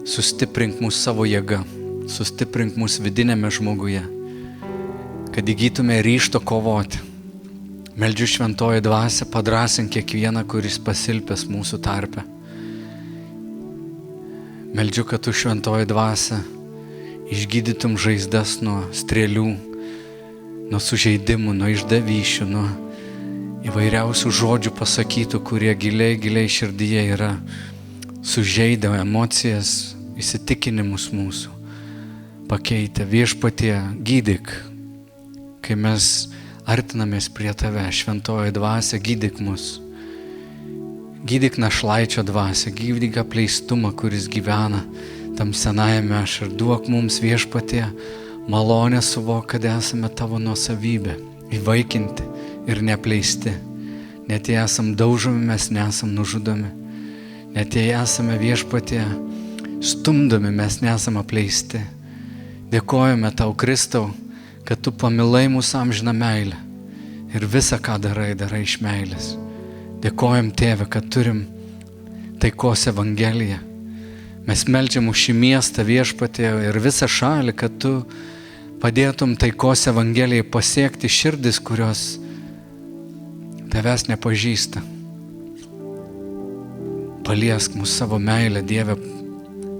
sustiprink mūsų savo jėgą, sustiprink mūsų vidinėme žmoguje, kad įgytume ryžto kovoti. Meldžiu šventoji dvasia, padrąsink kiekvieną, kuris pasilpęs mūsų tarpe. Meldžiu, kad tu šventoji dvasia išgydytum žaizdas nuo strėlių, nuo sužeidimų, nuo išdavyšių, nuo įvairiausių žodžių pasakytų, kurie giliai širdyje yra sužeidę emocijas, įsitikinimus mūsų. Pakeitę viešpatie, gydyk, kai mes artinamės prie tave, šventoji dvasia, gydyk mus. Gydyk našlaičio dvasią, gydyk apleistumą, kuris gyvena tam senajame aš ir duok mums viešpatie malonę suvok, kad esame tavo nuosavybė, įvaikinti ir neapleisti, Net jei esam daužomi, mes nesam nužudomi. Net jei esame Viešpatie stumdomi, mes nesam apleisti. Dėkojame tau, Kristau, kad tu pamilai mūsų amžiną meilę ir visą, ką darai iš meilės. Dėkojam, Tėve, kad turim taikos evangeliją. Mes meldžiam už šį miestą, Viešpatie, ir visą šalį, kad tu padėtum taikos evangelijai pasiekti širdis, kurios tavęs nepažįsta. Paliesk mūsų savo meilę, Dieve,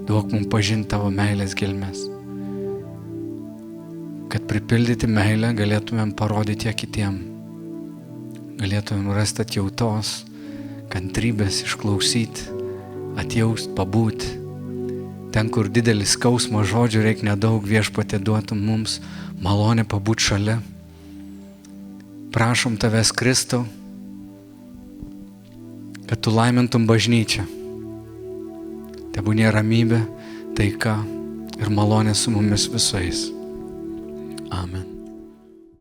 duok mums pažinti tavo meilės gelmes. Kad pripildyti meilę galėtumėm parodyti ją kitiem. Galėtumėm rasti atjautos, kantrybės, išklausyti, atjaust, pabūti. Ten, kur didelis skausmo žodžių reikia nedaug, Viešpatie duotum mums malonę pabūti šalia. Prašom tavęs, Kristau, kad tu laimintum bažnyčią. Tebūnie ramybė, taika ir malonė su mumis visais. Amen.